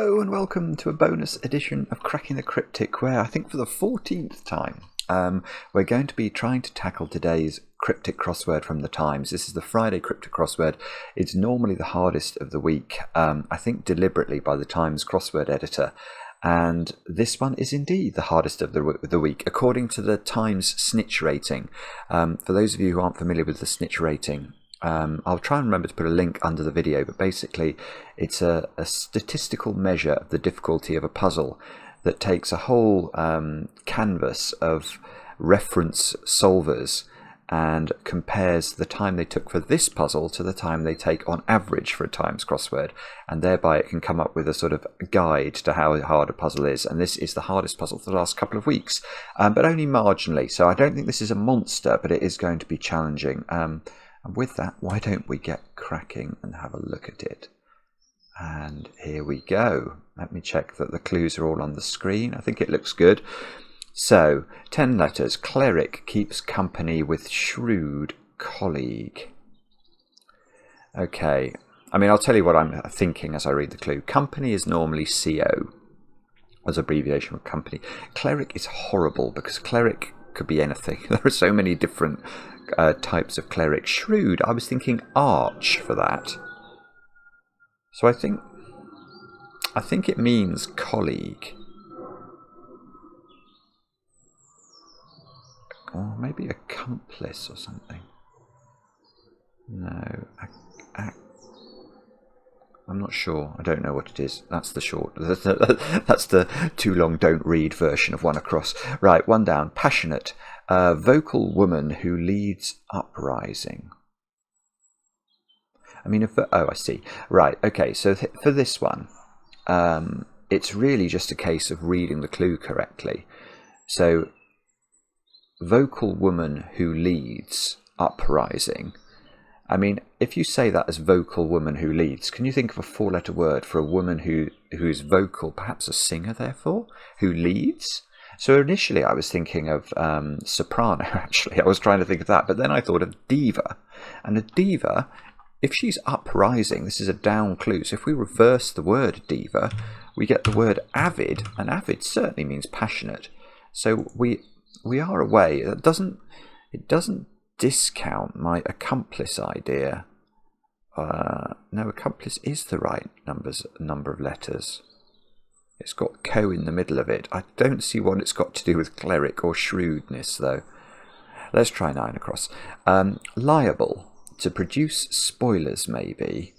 Hello and welcome to a bonus edition of Cracking the Cryptic, where I think for the 14th time we're going to be trying to tackle today's cryptic crossword from the Times. This is the Friday cryptic crossword. It's normally the hardest of the week, I think deliberately by the Times crossword editor. And this one is indeed the hardest of the week, according to the Times SNITCH rating. For those of you who aren't familiar with the SNITCH rating, I'll try and remember to put a link under the video, but basically it's a statistical measure of the difficulty of a puzzle that takes a whole canvas of reference solvers and compares the time they took for this puzzle to the time they take on average for a Times crossword, and thereby it can come up with a sort of guide to how hard a puzzle is. And this is the hardest puzzle for the last couple of weeks, but only marginally, so I don't think this is a monster, but it is going to be challenging. And with that, why don't we get cracking and have a look at it? And here we go. Let me check that the clues are all on the screen. I think it looks good. So, 10 letters. Cleric keeps company with shrewd colleague. Okay. I mean, I'll tell you what I'm thinking as I read the clue. Company is normally CO, as abbreviation of company. Cleric is horrible because cleric could be anything. There are so many different types of cleric. Shrewd, I was thinking arch for that. So I think it means colleague. Or maybe accomplice or something. No, I'm not sure. I don't know what it is. That's the short. That's the too long don't read version of one across. Right, one down. Passionate. Vocal woman who leads uprising. I mean, I see. Right, okay, so for this one, it's really just a case of reading the clue correctly. So, vocal woman who leads uprising. I mean, if you say that as vocal woman who leads, can you think of a four-letter word for a woman who's vocal, perhaps a singer, therefore, who leads? So initially I was thinking of soprano, actually. I was trying to think of that, but then I thought of diva. And a diva, if she's uprising, this is a down clue. So if we reverse the word diva, we get the word avid, and avid certainly means passionate. So we are away. It doesn't discount my accomplice idea. No, accomplice is the right number of letters. It's got co in the middle of it. I don't see what it's got to do with cleric or shrewdness, though. Let's try 9 across. Liable to produce spoilers, maybe,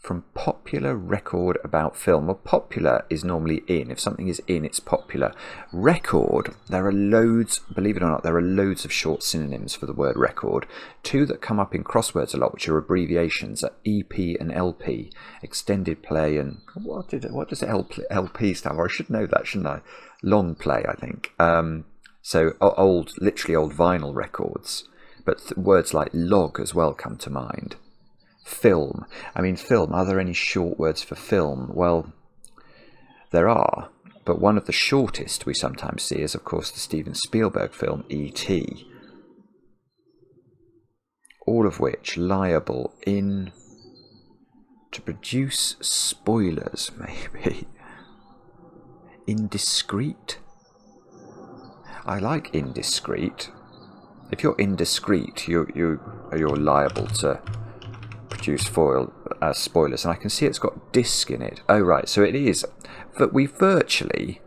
from popular record about film. Well, popular is normally in. If something is in, it's popular. Record, there are loads, believe it or not, there are loads of short synonyms for the word record. Two that come up in crosswords a lot, which are abbreviations, are EP and LP, extended play, and what does LP stand for? I should know that, shouldn't I? Long play, I think. So literally old vinyl records. But words like log as well come to mind. Film. I mean, film. Are there any short words for film? Well, there are. But one of the shortest we sometimes see is, of course, the Steven Spielberg film E.T. All of which liable in to produce spoilers, maybe. Indiscreet. I like indiscreet. If you're indiscreet, you're liable to produce spoilers, and I can see it's got disc in it. Oh right, so it is. But we virtually.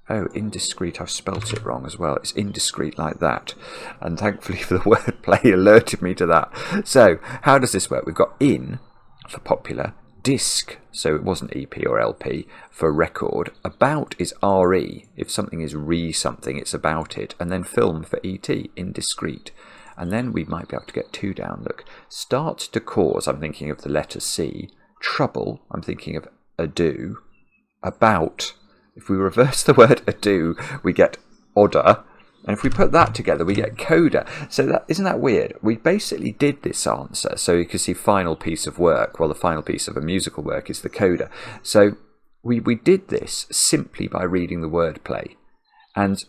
Oh, indiscreet. I've spelt it wrong as well. It's indiscreet like that, and thankfully for the wordplay alerted me to that. So how does this work? We've got in for popular. Disc, so it wasn't EP or LP, for record. About is RE. If something is something, it's about it. And then film for ET, indiscreet. And then we might be able to get 2 down. Look, start to cause, I'm thinking of the letter C. Trouble, I'm thinking of ado. About, if we reverse the word ado, we get odder. And if we put that together, we get coda. So isn't that weird? We basically did this answer. So you can see final piece of work. Well, the final piece of a musical work is the coda. So we did this simply by reading the wordplay. And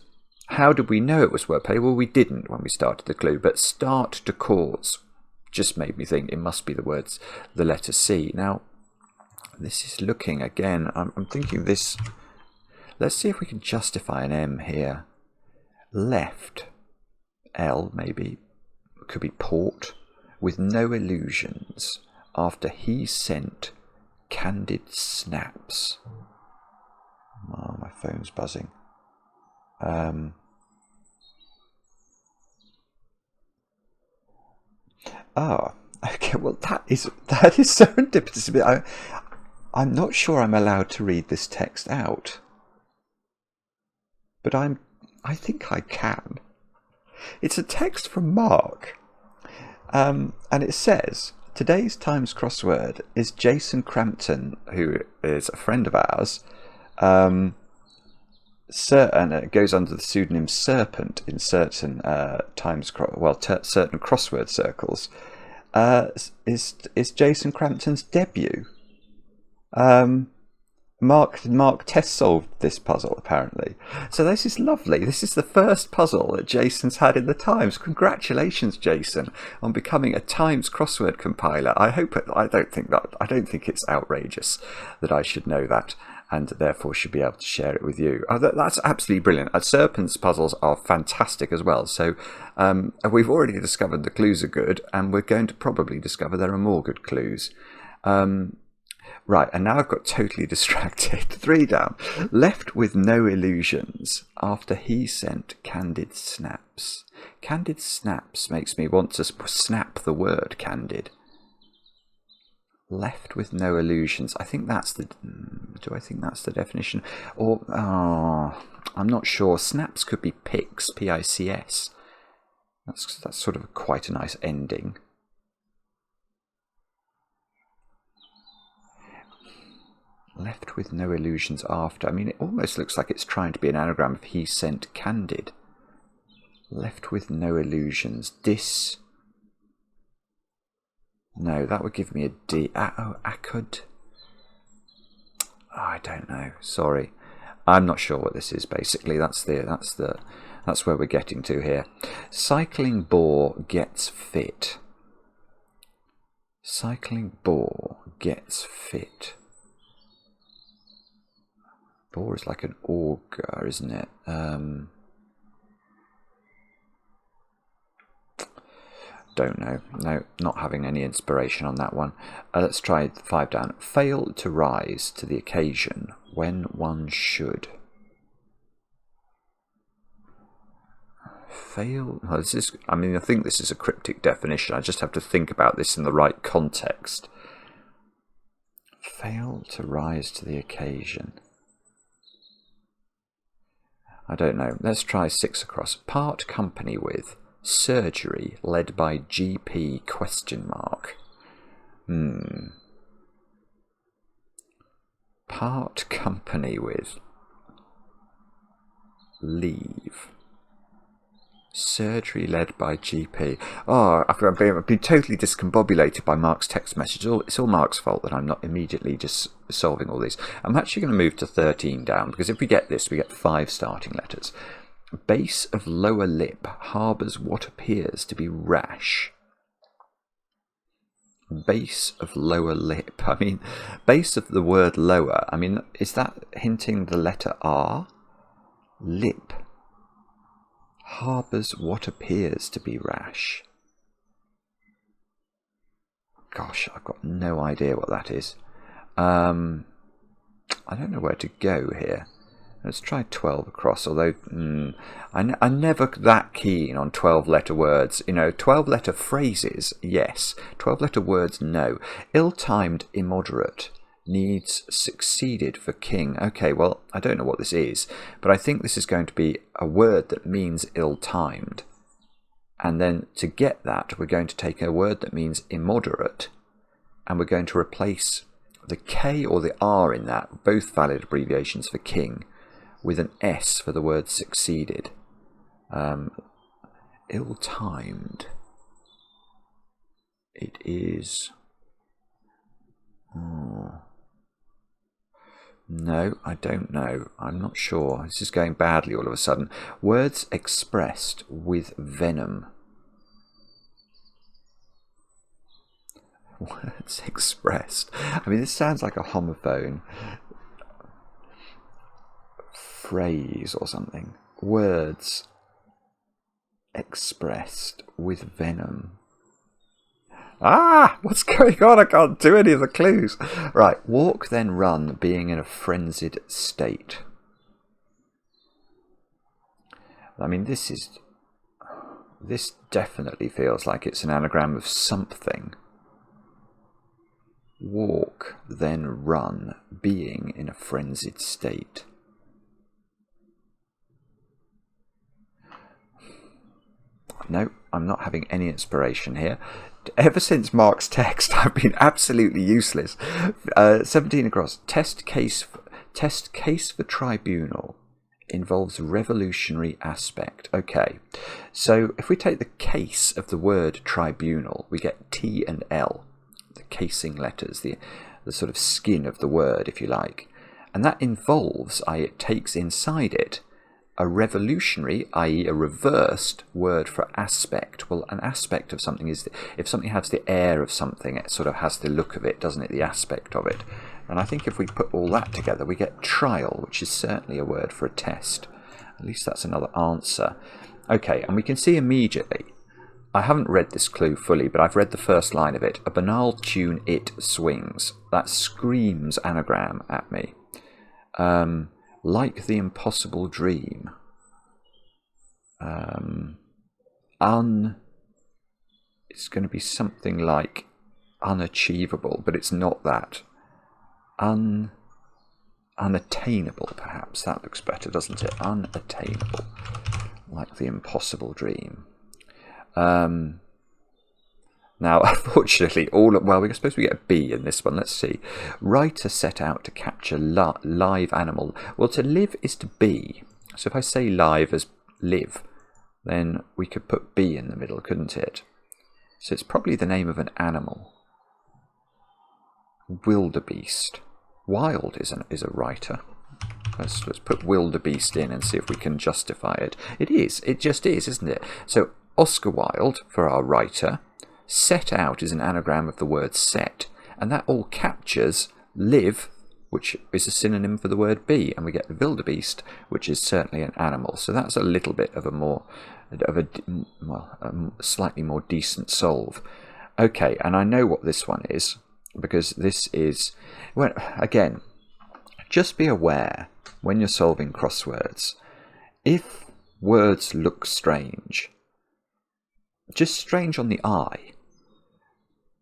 how did we know it was wordplay? Well, we didn't when we started the clue. But start to cause. just made me think it must be the letter C. Now, this is looking, again, I'm thinking this, let's see if we can justify an M here. Left, L maybe, could be port, with no illusions, after he sent candid snaps. Oh, my phone's buzzing. Okay, well that is serendipitous. I'm not sure I'm allowed to read this text out, but I think I can. It's a text from Mark, and it says, today's Times crossword is Jason Crampton, who is a friend of ours, and it goes under the pseudonym Serpent in certain certain crossword circles. Is Jason Crampton's debut. Mark test solved this puzzle, apparently. So this is lovely. This is the first puzzle that Jason's had in the Times. Congratulations, Jason, on becoming a Times crossword compiler. I don't think it's outrageous that I should know that, and therefore should be able to share it with you. That's absolutely brilliant. Serpent's puzzles are fantastic as well. So we've already discovered the clues are good, and we're going to probably discover there are more good clues. Right, and now I've got totally distracted. 3 down. Left with no illusions, after he sent candid snaps. Candid snaps makes me want to snap the word candid. Left with no illusions. I think that's the... Do I think that's the definition? Or, I'm not sure. Snaps could be pics, P-I-C-S. That's sort of quite a nice ending. Left with no illusions after. I mean, it almost looks like it's trying to be an anagram of he sent candid. Left with no illusions. No, that would give me a D. Acud. I don't know. Sorry, I'm not sure what this is. Basically, that's where we're getting to here. Cycling bore gets fit. Cycling bore gets fit. Bore is like an auger, isn't it? Don't know. No, not having any inspiration on that one. Let's try 5 down. Fail to rise to the occasion when one should. Fail. Well, this is. I mean, I think this is a cryptic definition. I just have to think about this in the right context. Fail to rise to the occasion. I don't know. Let's try 6 across. Part company with. Surgery led by GP ? Part company with. Leave. Surgery led by GP. Oh, I've been totally discombobulated by Mark's text message. It's all Mark's fault that I'm not immediately just solving all these. I'm actually going to move to 13 down, because if we get this, we get 5 starting letters. Base of lower lip harbours what appears to be rash. Base of lower lip. I mean, base of the word lower. I mean, is that hinting the letter R? Lip. Harbours what appears to be rash. Gosh, I've got no idea what that is. I don't know where to go here. Let's try 12 across, although I'm never that keen on 12-letter words. 12-letter phrases, yes. 12-letter words, no. Ill-timed, immoderate. Needs succeeded for king. Okay, well, I don't know what this is, but I think this is going to be a word that means ill-timed. And then to get that, we're going to take a word that means immoderate, and we're going to replace the K or the R in that, both valid abbreviations for king, with an S for the word succeeded. Ill-timed. It is... No, I don't know. I'm not sure. This is going badly all of a sudden. Words expressed with venom. Words expressed. I mean, this sounds like a homophone phrase or something. Words expressed with venom. Ah! What's going on? I can't do any of the clues. Right. Walk, then run, being in a frenzied state. I mean, this definitely feels like it's an anagram of something. Walk, then run, being in a frenzied state. No, I'm not having any inspiration here. Ever since Mark's text, I've been absolutely useless. 17 across. Test case for tribunal involves revolutionary aspect. Okay, so if we take the case of the word tribunal, we get T and L, the casing letters, the sort of skin of the word, if you like. And that involves, it takes inside it, a revolutionary, i.e. a reversed word for aspect. Well, an aspect of something is, if something has the air of something, it sort of has the look of it, doesn't it? The aspect of it. And I think if we put all that together, we get trial, which is certainly a word for a test. At least that's another answer. Okay, and we can see immediately, I haven't read this clue fully, but I've read the first line of it. A banal tune it swings. That screams anagram at me. Like the impossible dream. It's going to be something like unachievable, but it's not that. Unattainable, perhaps. That looks better, doesn't it? Unattainable. Like the impossible dream. Now, unfortunately, we're supposed to get a B in this one. Let's see. Writer set out to capture live animal. Well, to live is to be. So if I say live as live, then we could put B in the middle, couldn't it? So it's probably the name of an animal. Wildebeest. Wild is a writer. Let's put wildebeest in and see if we can justify it. It is. It just is, isn't it? So Oscar Wilde, for our writer. Set out is an anagram of the word set, and that all captures live, which is a synonym for the word be, and we get wildebeest, which is certainly an animal. So that's a little bit of a slightly more decent solve. Okay, and I know what this one is, because this is, well, again, just be aware when you're solving crosswords, if words look strange, just strange on the eye,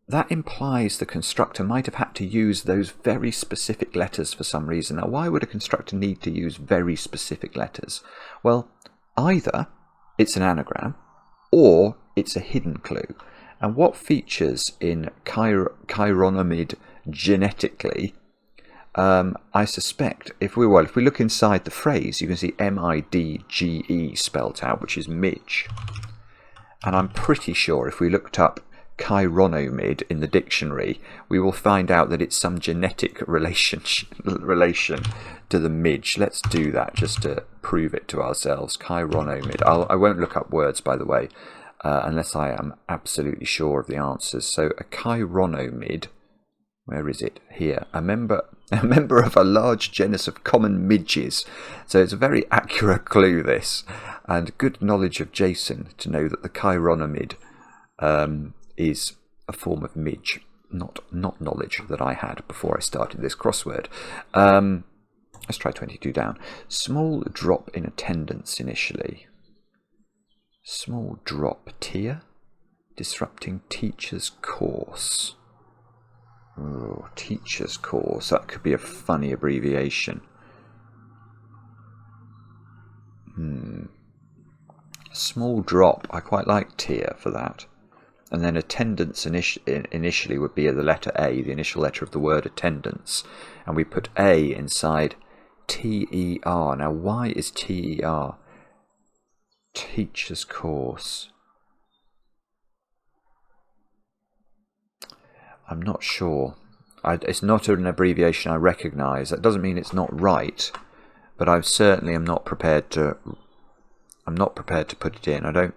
that implies the constructor might have had to use those very specific letters for some reason. Now, why would a constructor need to use very specific letters? Well, either it's an anagram or it's a hidden clue. And what features in chironomid genetically, I suspect, if we look inside the phrase, you can see M-I-D-G-E spelt out, which is midge. And I'm pretty sure if we looked up chironomid in the dictionary, we will find out that it's some genetic relation to the midge. Let's do that just to prove it to ourselves. Chironomid. I won't look up words, by the way, unless I am absolutely sure of the answers. So a chironomid, where is it? Here. A member of a large genus of common midges. So it's a very accurate clue, this. And good knowledge of Jason to know that the chironomid is a form of midge. Not knowledge that I had before I started this crossword. Let's try 22 down. Small drop in attendance initially. Small drop. Tier? Disrupting teacher's course. Oh, teacher's course. That could be a funny abbreviation. Small drop. I quite like tier for that. And then attendance initially would be the letter A, the initial letter of the word attendance. And we put A inside T-E-R. Now, why is T-E-R? Teacher's course. I'm not sure. It's not an abbreviation I recognise. That doesn't mean it's not right, but I certainly am not prepared to. I'm not prepared to put it in. I don't.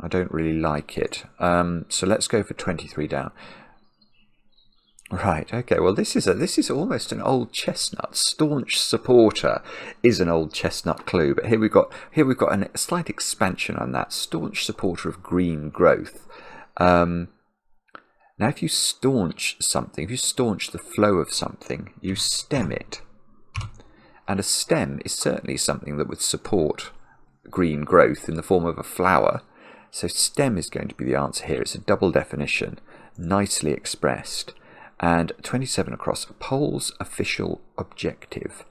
I don't really like it. So let's go for 23 down. Right, okay, well this is almost an old chestnut. Staunch supporter is an old chestnut clue, but here we've got a slight expansion on that. Staunch supporter of green growth. Now if you staunch something, if you staunch the flow of something, you stem it. And a stem is certainly something that would support green growth in the form of a flower. So stem is going to be the answer here. It's a double definition, nicely expressed. And 27 across, poll's official objective,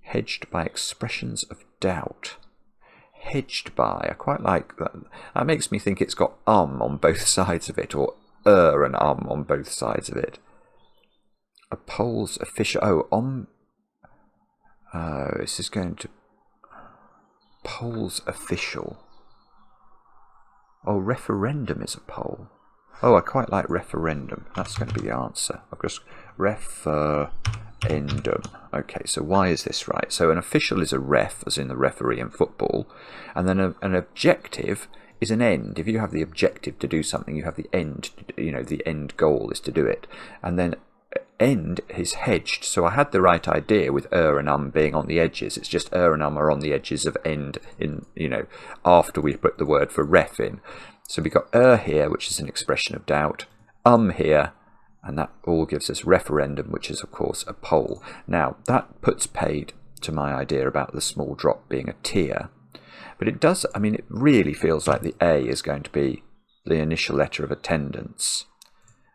hedged by expressions of doubt. Hedged by, I quite like that. That makes me think it's got on both sides of it, or and on both sides of it. A poll's official, this is going to, poll's official. Oh, referendum is a poll. Oh, I quite like referendum. That's going to be the answer. I've just referendum. Okay, so why is this right? So an official is a ref, as in the referee in football, and then an objective is an end. If you have the objective to do something, you have the end. The end goal is to do it, and then end is hedged. So I had the right idea with and being on the edges. It's just and are on the edges of end in after we put the word for ref in. So we've got here, which is an expression of doubt, here, and that all gives us referendum, which is, of course, a poll. Now, that puts paid to my idea about the small drop being a tier. But it does, it really feels like the A is going to be the initial letter of attendance.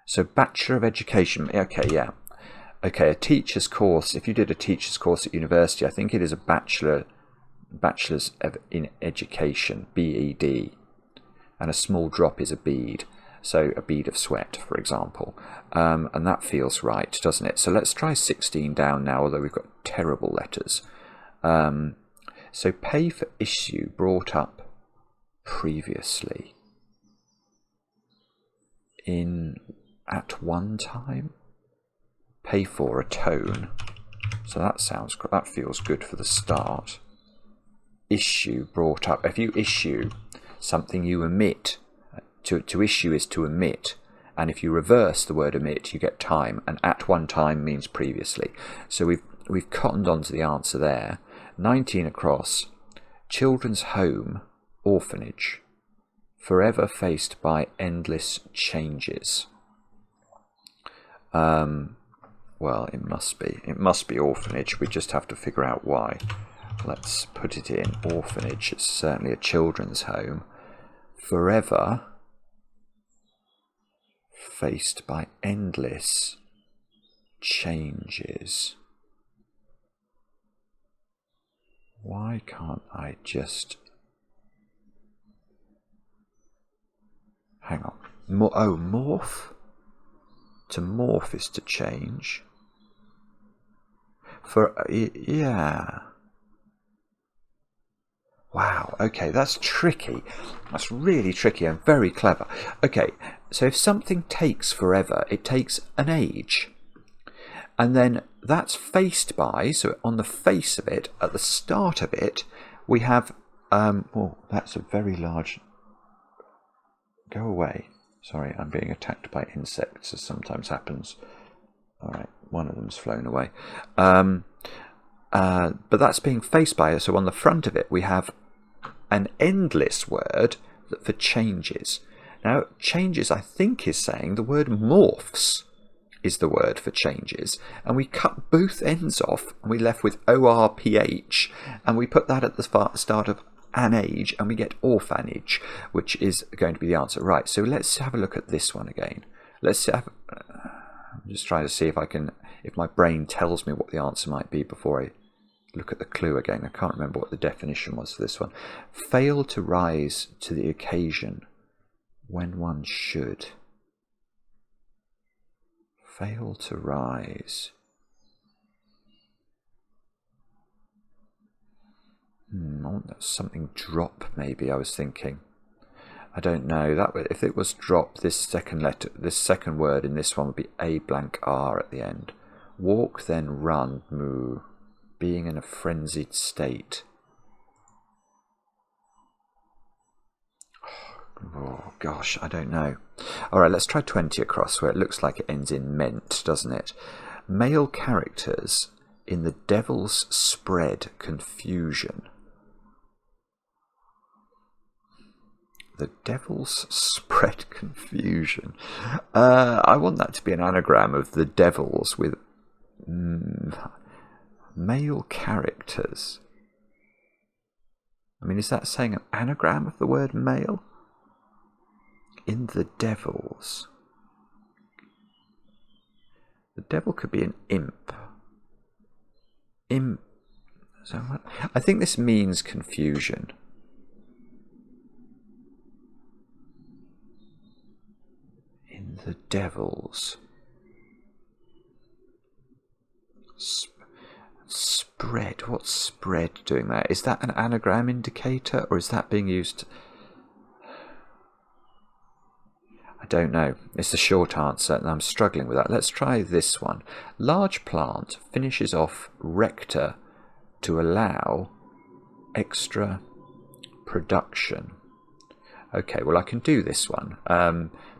So Bachelor of Education, okay, yeah. Okay, a teacher's course, if you did a teacher's course at university, I think it is a Bachelor's in Education, BED. And a small drop is a bead, so a bead of sweat, for example. And that feels right, doesn't it? So let's try 16 down now, although we've got terrible letters. So pay for issue brought up previously at one time. Pay for a tone. So that feels good for the start. Issue brought up. If you issue something, you omit. To issue is to omit, and if you reverse the word omit, you get time, and at one time means previously. So we've cottoned on to the answer there. 19 across, children's home, orphanage, forever faced by endless changes. Well, it must be orphanage. We just have to figure out why. Let's put it in orphanage. It's certainly a children's home. Forever faced by endless changes. Why can't I just... Hang on. Morph? To morph is to change. Yeah. Wow, okay, that's tricky. That's really tricky and very clever. Okay, so if something takes forever, it takes an age. And then that's faced by, so on the face of it, at the start of it, we have, that's a very large... Go away. Sorry, I'm being attacked by insects, as sometimes happens. All right, one of them's flown away. But that's being faced by, so on the front of it, we have an endless word for changes. Now, changes, I think, is saying the word morphs is the word for changes. And we cut both ends off, and we left with ORPH, and we put that at the start of an age, and we get orphanage, which is going to be the answer. Right, so let's have a look at this one again. I'm just trying to see if my brain tells me what the answer might be before I look at the clue again. I can't remember what the definition was for this one. Fail to rise to the occasion when one should. Fail to rise. That's something drop, maybe, I was thinking. I don't know. If it was drop, this second word in this one would be A blank R at the end. Walk, then run, moo. Being in a frenzied state. Oh, gosh, I don't know. All right, let's try 20 across, where it looks like it ends in ment, doesn't it? Male characters in the Devil's Spread Confusion. The Devil's Spread Confusion. I want that to be an anagram of the devils with male characters. I mean, is that saying an anagram of the word male? In the devils. The devil could be an imp. Imp. So I think this means confusion. In the devils. Spread. What's spread doing there? Is that an anagram indicator, or is that being used? I don't know. It's the short answer, and I'm struggling with that. Let's try this one. Large plant finishes off rector to allow extra production. Okay, well, I can do this one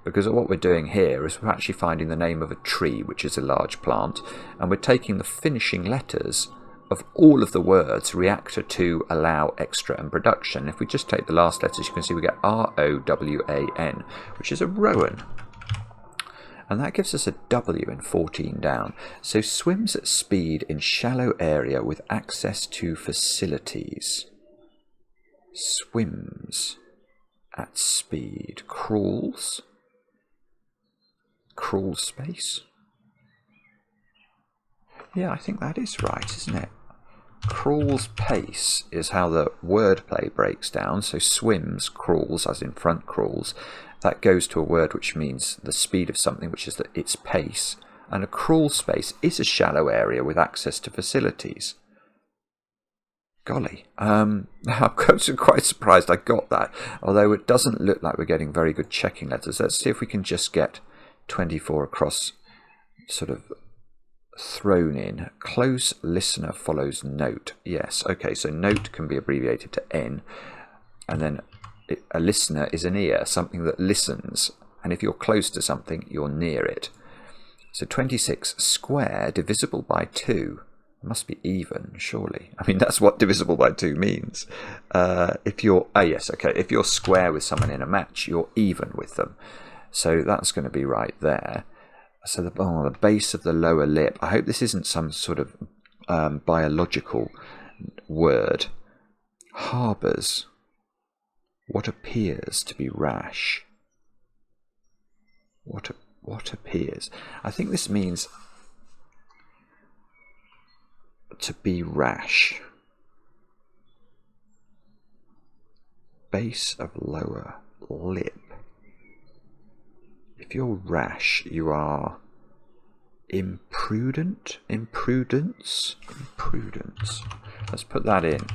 because what we're doing here is we're actually finding the name of a tree, which is a large plant, and we're taking the finishing letters of all of the words reactor to, allow, extra, and production. If we just take the last letters, you can see we get R-O-W-A-N, which is a rowan. And that gives us a W in 14 down. So swims at speed in shallow area with access to facilities. Swims at speed. Crawls. Crawl space. Yeah, I think that is right, isn't it? Crawls pace is how the wordplay breaks down. So swims, crawls, as in front crawls, that goes to a word which means the speed of something, which is its pace. And a crawl space is a shallow area with access to facilities. Golly, I'm quite surprised I got that, although it doesn't look like we're getting very good checking letters. Let's see if we can just get 24 across sort of thrown in. Close listener follows note. Yes, okay, so note can be abbreviated to N, and then a listener is an ear, something that listens, and if you're close to something, you're near it. So 26, square divisible by 2. Must be even, surely. I mean, that's what divisible by 2 means. If you're if you're square with someone in a match, you're even with them. So that's going to be right there. So the base of the lower lip. I hope this isn't some sort of biological word. Harbours what appears to be rash. What appears? I think this means to be rash. Base of lower lip. If you're rash, you are imprudent. Imprudence. Let's put that in.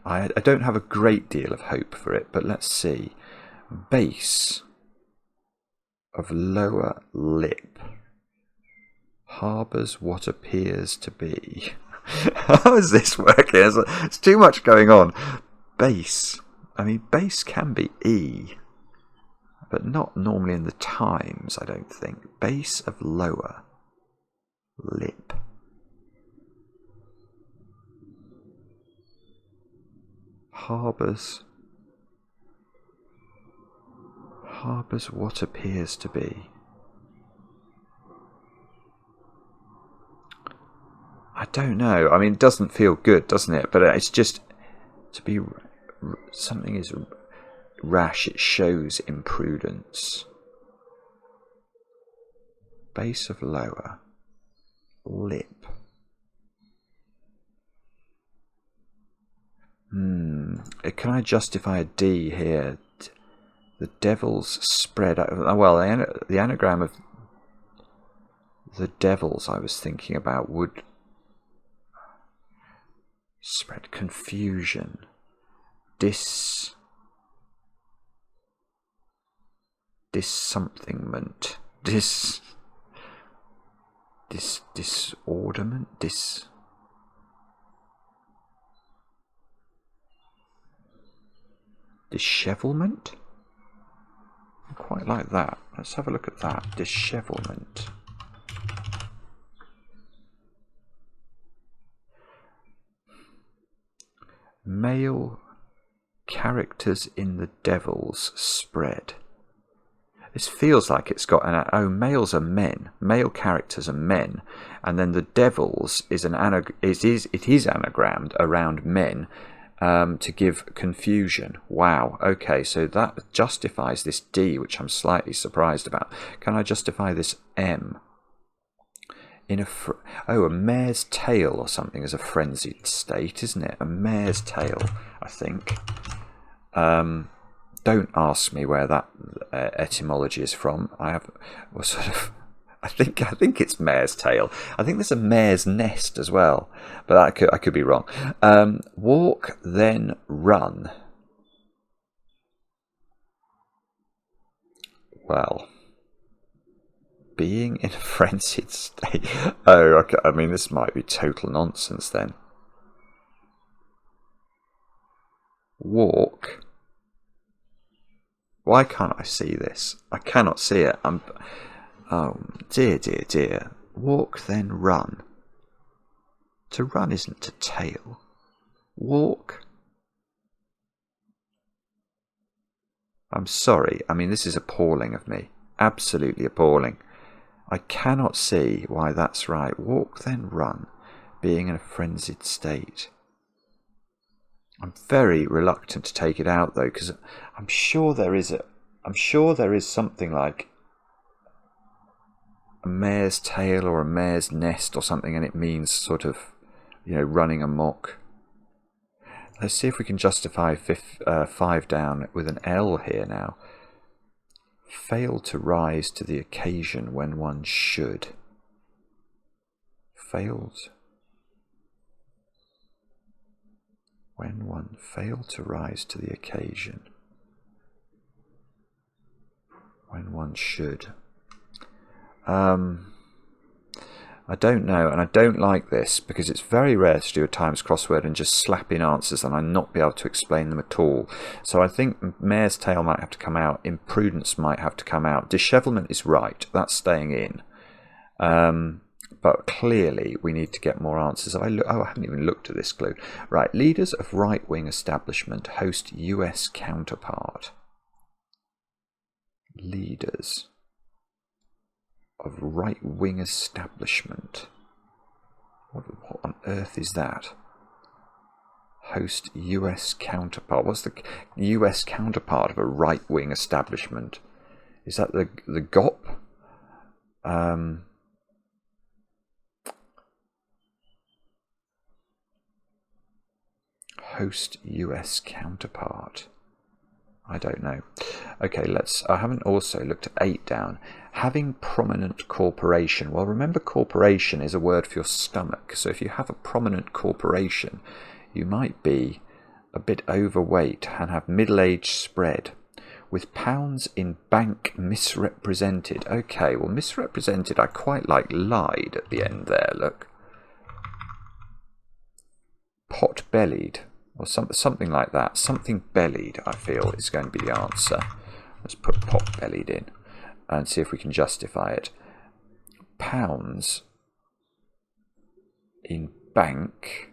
I don't have a great deal of hope for it, but let's see. Base of lower lip. Harbours what appears to be. How is this working? It's too much going on. Base. I mean, base can be E, but not normally in the Times, I don't think. Base of lower lip. Harbours what appears to be. I don't know. I mean, it doesn't feel good, doesn't it? But it's just to be something is rash. It shows imprudence. Base of lower lip. Can I justify a D here? The devil's spread. Well, the anagram of the devils I was thinking about would spread confusion. Dissomethingment. Disorderment. Dishevelment. I quite like that. Let's have a look at that. Dishevelment. Male characters in the Devil's Spread. This feels like it's got an... Oh, males are men. Male characters are men. And then the Devil's is it is anagrammed around men to give confusion. Wow. Okay, so that justifies this D, which I'm slightly surprised about. Can I justify this M? A mare's tail or something is a frenzied state, isn't it? A mare's tail, I think. Don't ask me where that etymology is from. I think it's mare's tail. I think there's a mare's nest as well, but I could be wrong. Walk then run. Well, being in a frenzied state. Oh, okay. I mean, this might be total nonsense then. Walk. Why can't I see this? I cannot see it. Oh, dear, dear, dear. Walk, then run. To run isn't to tail. Walk. I'm sorry. I mean, this is appalling of me. Absolutely appalling. I cannot see why that's right. Walk, then run. Being in a frenzied state. I'm very reluctant to take it out though, because I'm sure there is something like a mare's tail or a mare's nest or something, and it means sort of, running amok. Let's see if we can justify 5 down with an L here now. Fail to rise to the occasion when one should. Failed. When one failed to rise to the occasion. When one should. I don't know, and I don't like this because it's very rare to do a Times crossword and just slap in answers and I not be able to explain them at all. So I think mare's tail might have to come out, imprudence might have to come out, dishevelment is right, that's staying in. But clearly we need to get more answers. I haven't even looked at this clue. Right, leaders of right-wing establishment host US counterpart. Leaders of right-wing establishment. What on earth is that? Host US counterpart. What's the US counterpart of a right-wing establishment? Is that the GOP? Host US counterpart. I don't know. Okay, I haven't also looked at 8 down. Having prominent corporation. Well, remember, corporation is a word for your stomach. So if you have a prominent corporation, you might be a bit overweight and have middle-aged spread. With pounds in bank misrepresented. Okay, well, misrepresented, I quite like lied at the end there, look. Pot-bellied. Or something like that. Something bellied, I feel, is going to be the answer. Let's put pot-bellied in and see if we can justify it. Pounds in bank.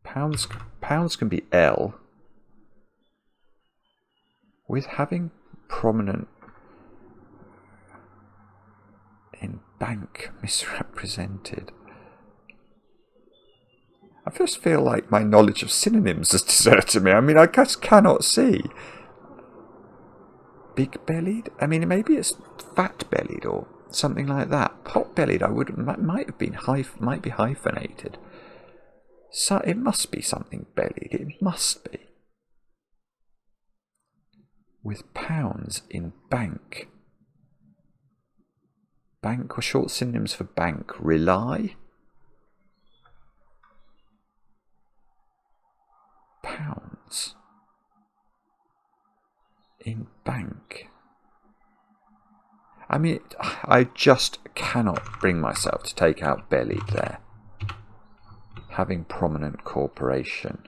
Pounds can be L. With having prominent in bank misrepresented. I just feel like my knowledge of synonyms has deserted me. I mean, I just cannot see. Big-bellied? I mean, maybe it's fat-bellied or something like that. Pot-bellied, might be hyphenated. So it must be something bellied. It must be. With pounds in bank. Bank or short synonyms for bank. Rely. Pounds in bank. I mean, I just cannot bring myself to take out bellied there. Having prominent corporation.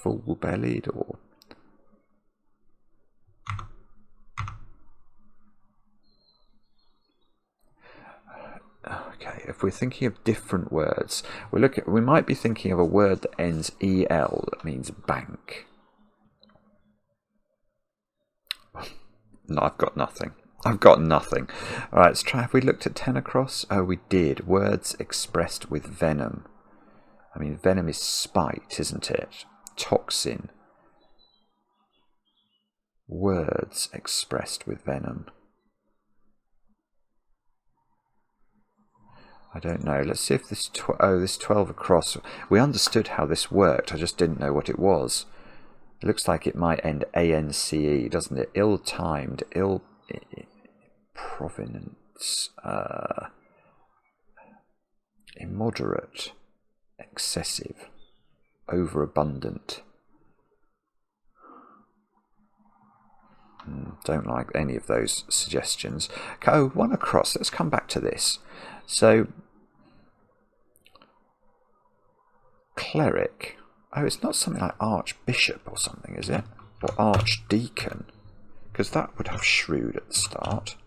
Full-bellied, or okay, if we're thinking of different words, we might be thinking of a word that ends EL, that means bank. No, I've got nothing. I've got nothing. All right, let's try. Have we looked at 10 across? Oh, we did. Words expressed with venom. I mean, venom is spite, isn't it? Toxin. Words expressed with venom. I don't know. Let's see if this... this 12 across... We understood how this worked. I just didn't know what it was. It looks like it might end ANCE, doesn't it? Ill-timed, provenance, immoderate, excessive, overabundant. Don't like any of those suggestions. Oh, one across. Let's come back to this. So, cleric. Oh, it's not something like archbishop or something, is it? Or archdeacon. Because that would have shrewd at the start.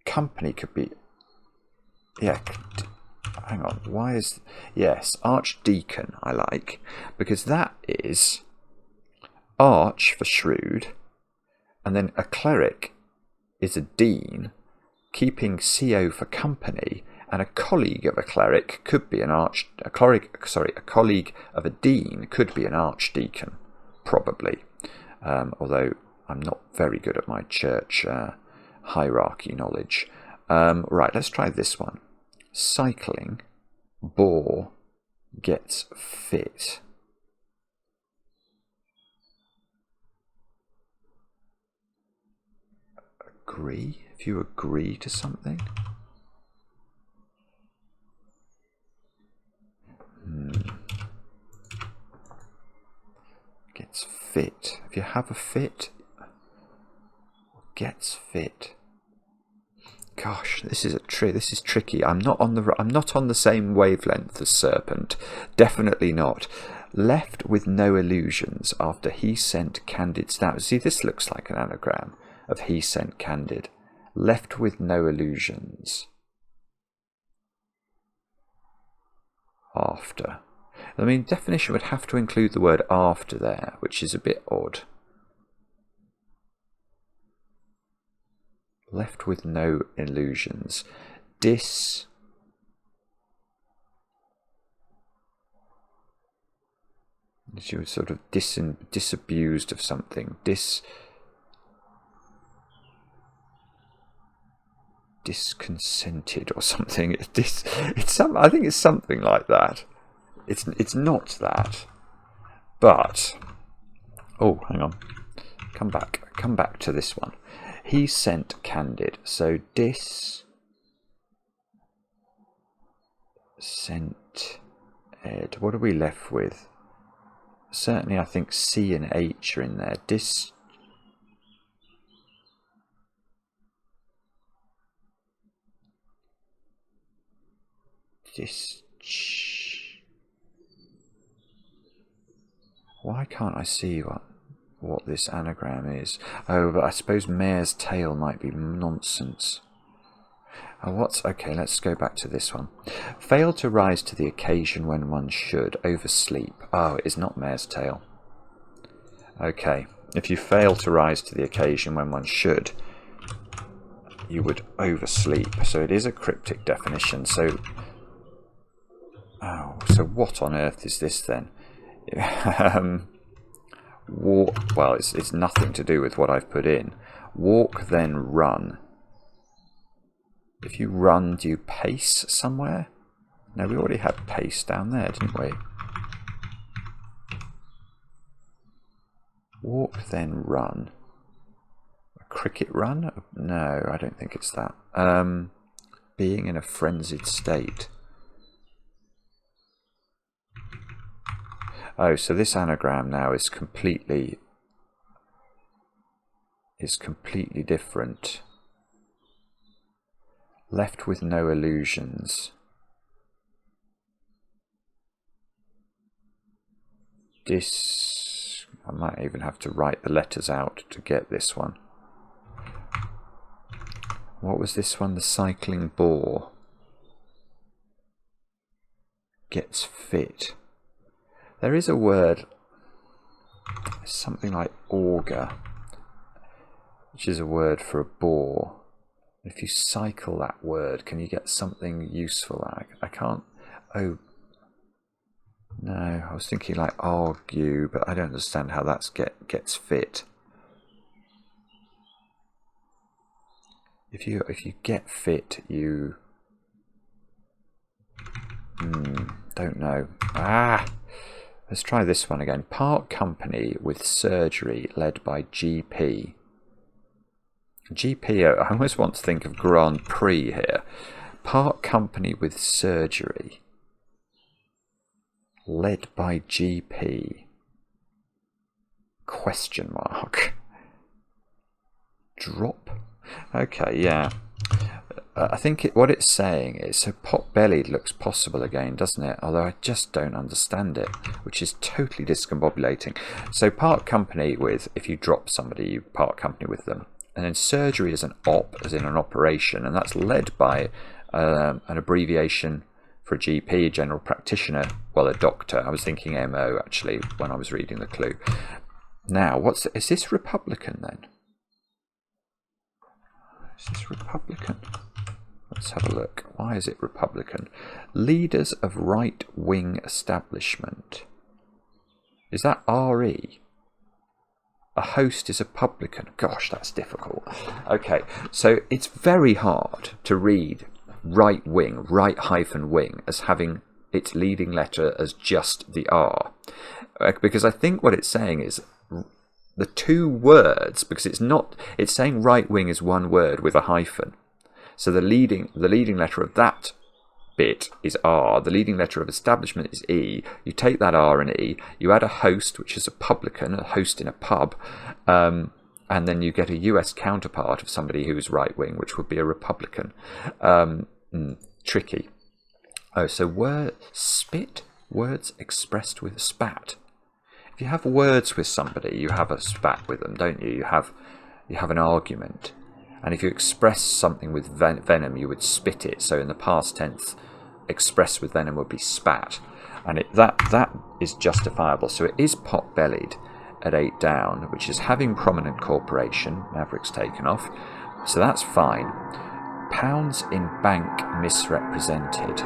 Company could be... Yeah, hang on. Why is... Yes, archdeacon I like. Because that is arch for shrewd. And then a cleric is a dean, keeping CO for company, and a colleague of a cleric could be a colleague of a dean could be an archdeacon, probably. Although I'm not very good at my church hierarchy knowledge. Right, let's try this one. Cycling, bore, gets fit. Agree? If you agree to something? Gets fit. If you have a fit, gets fit. Gosh, this is tricky. I'm not on the same wavelength as Serpent. Definitely not. Left with no illusions after he sent Candid stout. See, this looks like an anagram of he sent Candid. Left with no illusions. After. I mean, definition would have to include the word after there, which is a bit odd. Left with no illusions. You were sort of disabused of something. Disconsented or something. I think it's something like that. It's not that. But oh, hang on. Come back to this one. He sent Candid. So sent Ed. What are we left with? Certainly I think C and H are in there. Why can't I see what this anagram is? Oh, but I suppose mare's tail might be nonsense. Oh, okay, let's go back to this one. Fail to rise to the occasion when one should. Oversleep. Oh, it is not mare's tail. Okay, if you fail to rise to the occasion when one should, you would oversleep. So it is a cryptic definition. So, so what on earth is this then? Walk. Well, it's nothing to do with what I've put in. Walk, then run. If you run, do you pace somewhere? No, we already had pace down there, didn't we? Walk, then run. A cricket run? No, I don't think it's that. Being in a frenzied state. Oh, so this anagram now is completely different. Left with no illusions. I might even have to write the letters out to get this one. What was this one? The cycling boar. Gets fit. There is a word, something like auger, which is a word for a boar. If you cycle that word, can you get something useful? I can't. Oh, no. I was thinking like argue, but I don't understand how that gets fit. If you get fit, you don't know. Let's try this one again. Part company with surgery led by GP. GP, I almost want to think of Grand Prix here. Part company with surgery led by GP. Question mark. Drop. Okay, yeah. I think what it's saying is, so pot-bellied looks possible again, doesn't it? Although I just don't understand it, which is totally discombobulating. So part company with, if you drop somebody, you part company with them. And then surgery is an op, as in an operation, and that's led by an abbreviation for a GP, general practitioner, well, a doctor. I was thinking MO, actually, when I was reading the clue. Now, is this Republican, then? Is this Republican? Let's have a look. Why is it Republican? Leaders of right-wing establishment. Is that RE? A host is a publican. Gosh, that's difficult. Okay, so it's very hard to read right-wing, right-wing, as having its leading letter as just the R. Because I think what it's saying is the two words, because it's saying right-wing is one word with a hyphen. So the leading letter of that bit is R. The leading letter of establishment is E. You take that R and E, you add a host, which is a publican, a host in a pub, and then you get a US counterpart of somebody who's right-wing, which would be a Republican. Tricky. Oh, so spit, words expressed with a spat. If you have words with somebody, you have a spat with them, don't you? You have an argument. And if you express something with venom, you would spit it. So in the past tense, express with venom would be spat. And that is justifiable. So it is pot-bellied at 8 down, which is having prominent corporation. Maverick's taken off. So that's fine. Pounds in bank misrepresented.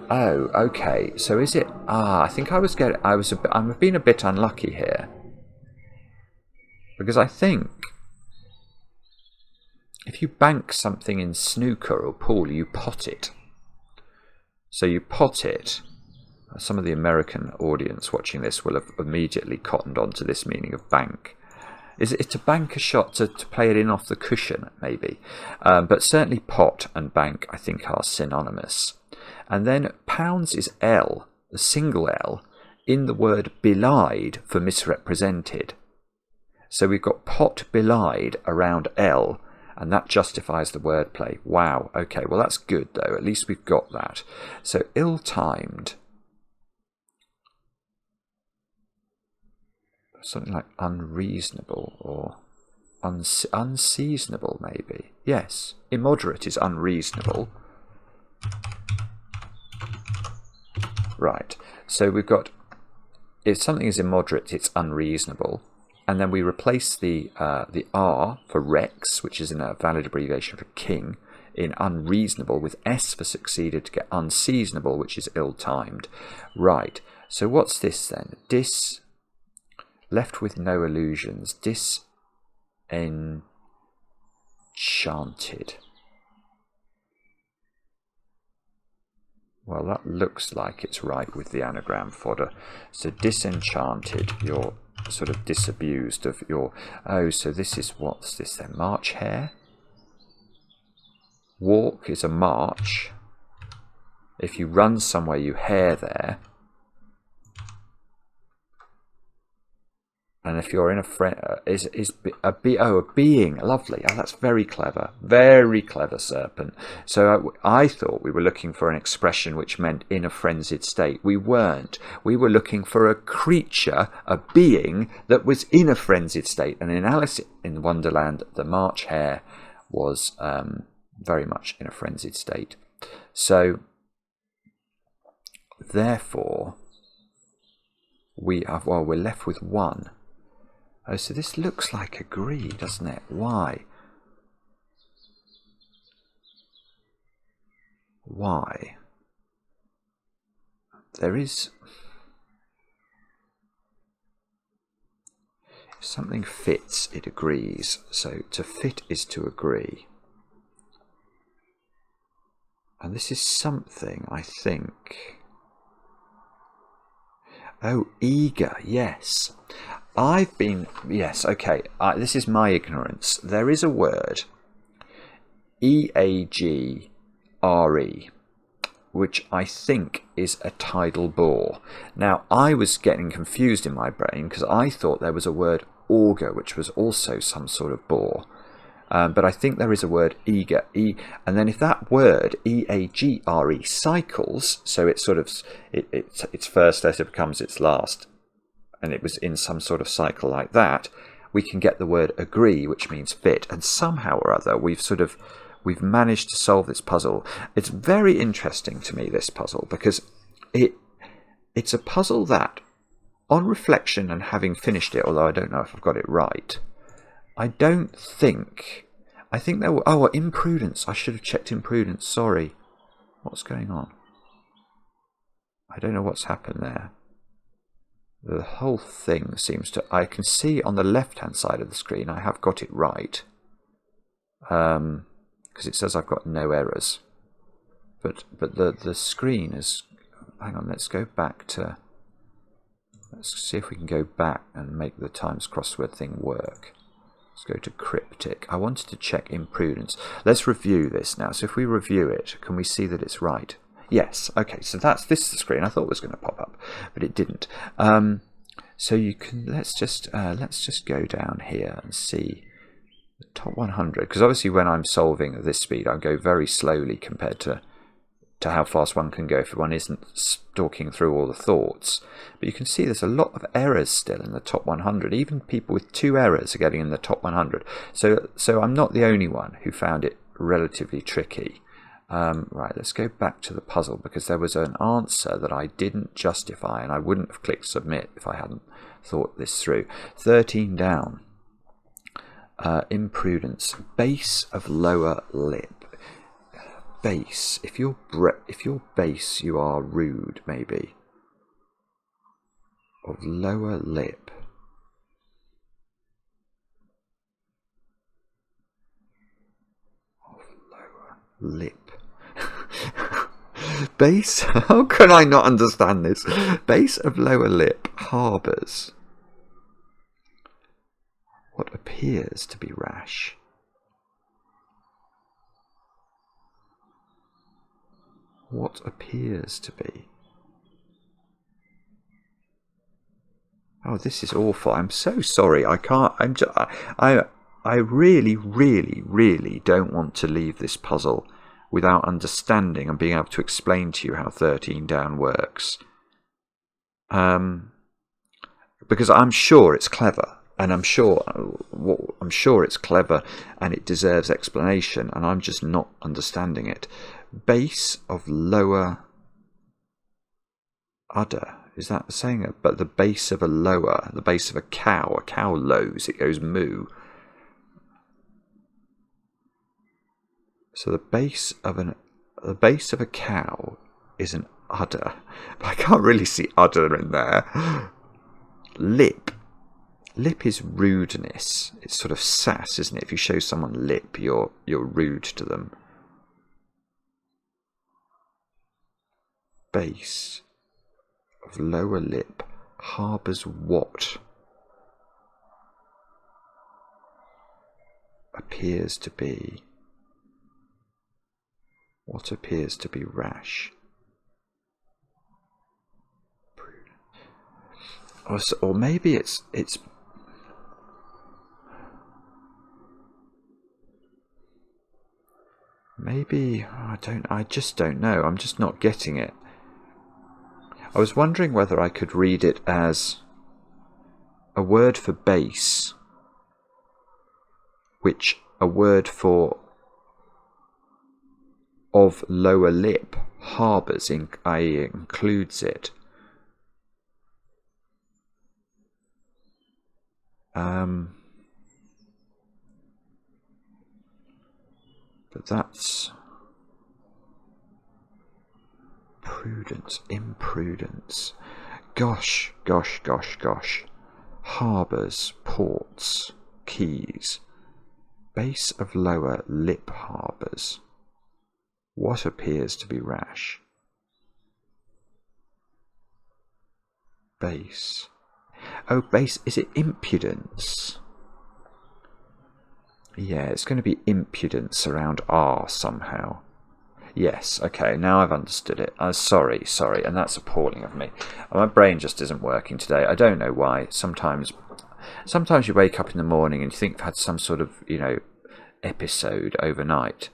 Oh, okay. So is it? I think I'm being a bit unlucky here. Because I think if you bank something in snooker or pool, you pot it. So you pot it. Some of the American audience watching this will have immediately cottoned on to this meaning of bank. Is it to bank a shot, to play it in off the cushion, maybe? But certainly pot and bank, I think, are synonymous. And then pounds is L, the single L, in the word belied for misrepresented. So we've got pot belied around L, and that justifies the wordplay. Wow, okay, well that's good though, at least we've got that. So ill-timed. Something like unreasonable or unseasonable maybe. Yes, immoderate is unreasonable. Right, so we've got, if something is immoderate, it's unreasonable. And then we replace the R for Rex, which is a valid abbreviation for king, in unreasonable with S for succeeded to get unseasonable, which is ill-timed. Right, so what's this then? Left with no illusions. Disenchanted. Well, that looks like it's right with the anagram fodder. So disenchanted, you're sort of disabused of your... Oh, so this is, what's this then? March hare? Walk is a march. If you run somewhere, you hare there. And if you're in a friend, a being, lovely. Oh, that's very clever, Serpent. So I thought we were looking for an expression which meant in a frenzied state. We weren't. We were looking for a creature, a being that was in a frenzied state. And in Alice in Wonderland, the March Hare was very much in a frenzied state. So therefore, we're left with one. Oh, so this looks like agree, doesn't it? Why? Why? There is... If something fits, it agrees. So to fit is to agree. And this is something, I think... Oh, eager, yes. Yes, okay, this is my ignorance. There is a word, E-A-G-R-E, which I think is a tidal bore. Now, I was getting confused in my brain because I thought there was a word auger, which was also some sort of bore. But I think there is a word eager, and then if that word, E-A-G-R-E, cycles, so it's sort of, its first letter becomes its last, and it was in some sort of cycle like that, we can get the word agree, which means fit. And somehow or other, we've managed to solve this puzzle. It's very interesting to me, this puzzle, because it's a puzzle that, on reflection and having finished it, although I don't know if I've got it right, I think there were... Oh, imprudence. I should have checked imprudence. Sorry. What's going on? I don't know what's happened there. The whole thing seems to... I can see on the left-hand side of the screen I have got it right. Because it says I've got no errors. But the screen is... Hang on, let's go back to... Let's see if we can go back and make the Times crossword thing work. Let's go to cryptic. I wanted to check imprudence. Let's review this now. So if we review it, can we see that it's right? Yes. Okay. So this is the screen I thought was going to pop up, but it didn't. So you can let's just go down here and see the top 100. Because obviously, when I'm solving at this speed, I go very slowly compared to how fast one can go if one isn't stalking through all the thoughts. But you can see there's a lot of errors still in the top 100. Even people with 2 errors are getting in the top 100. So I'm not the only one who found it relatively tricky. Right, let's go back to the puzzle, because there was an answer that I didn't justify, and I wouldn't have clicked submit if I hadn't thought this through. 13 down. Imprudence. Base of lower lip. Base. If you're base, you are rude, maybe. Of lower lip. Of lower lip. Base. How can I not understand this? Base of lower lip harbours what appears to be rash. What appears to be. Oh, this is awful. I'm so sorry. I can't. I really, really, really don't want to leave this puzzle without understanding and being able to explain to you how 13 down works. Because I'm sure it's clever, and I'm sure it's clever, and it deserves explanation, and I'm just not understanding it. Base of lower udder. Is that saying it? But the base of the base of a cow lows, it goes moo. So the base of a cow is an udder. But I can't really see udder in there. Lip. Lip is rudeness. It's sort of sass, isn't it? If you show someone lip, you're rude to them. Base of lower lip harbours what appears to be rash. Or maybe it's maybe, I just don't know. I'm just not getting it. I was wondering whether I could read it as a word for base, which a word for of lower lip harbours, i.e. includes it. But that's prudence, imprudence. Gosh. Harbours, ports, quays. Base of lower lip harbours. What appears to be rash? Base. Oh, base. Is it impudence? Yeah, it's going to be impudence around R somehow. Yes, okay, now I've understood it. Sorry, and that's appalling of me. My brain just isn't working today. I don't know why. Sometimes you wake up in the morning and you think you've had some sort of, episode overnight.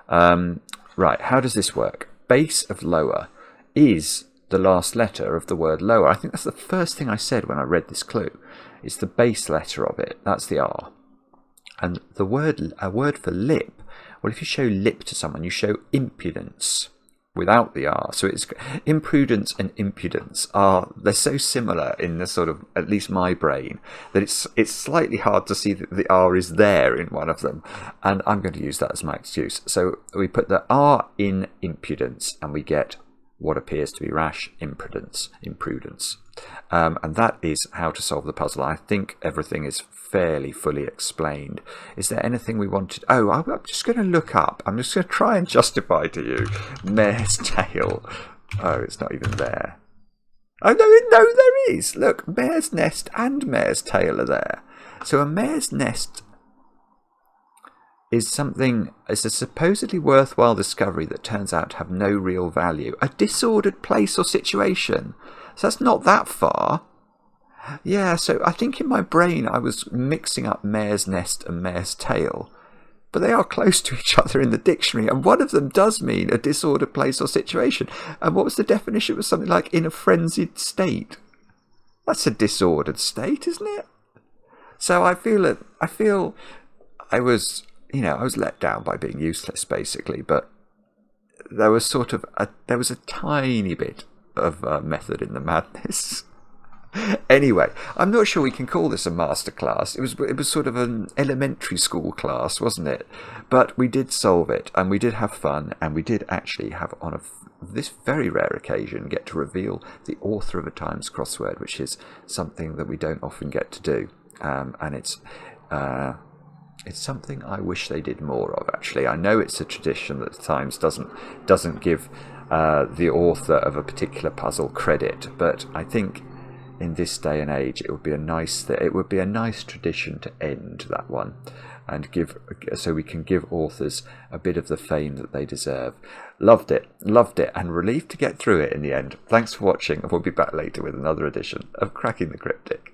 Right, how does this work? Base of lower is the last letter of the word lower. I think that's the first thing I said when I read this clue. It's the base letter of it. That's the R. And a word for lip, well, if you show lip to someone, you show impudence without the R. So it's imprudence and impudence they're so similar in the sort of, at least my brain, that it's slightly hard to see that the R is there in one of them. And I'm going to use that as my excuse. So we put the R in impudence and we get what appears to be rash, imprudence. And that is how to solve the puzzle. I think everything is fairly fully explained. Is there anything we wanted? Oh, I'm just going to look up. I'm just going to try and justify to you mare's tail. Oh, it's not even there. Oh, no, there is. Look, mare's nest and mare's tail are there. So a mare's nest is a supposedly worthwhile discovery that turns out to have no real value. A disordered place or situation. So that's not that far. Yeah, so I think in my brain I was mixing up mare's nest and mare's tail. But they are close to each other in the dictionary, and one of them does mean a disordered place or situation. And what was the definition? It was something like in a frenzied state. That's a disordered state, isn't it? So I feel I was let down by being useless, basically, but there was a tiny bit of method in the madness. Anyway, I'm not sure we can call this a masterclass. It was sort of an elementary school class, wasn't it? But we did solve it, and we did have fun, and we did actually have, on this very rare occasion, get to reveal the author of a Times crossword, which is something that we don't often get to do, and it's something I wish they did more of. Actually, I know it's a tradition that the Times doesn't give the author of a particular puzzle credit, but I think in this day and age it would be a nice tradition to end that one, and so we can give authors a bit of the fame that they deserve. Loved it, and relieved to get through it in the end. Thanks for watching, and we'll be back later with another edition of Cracking the Cryptic.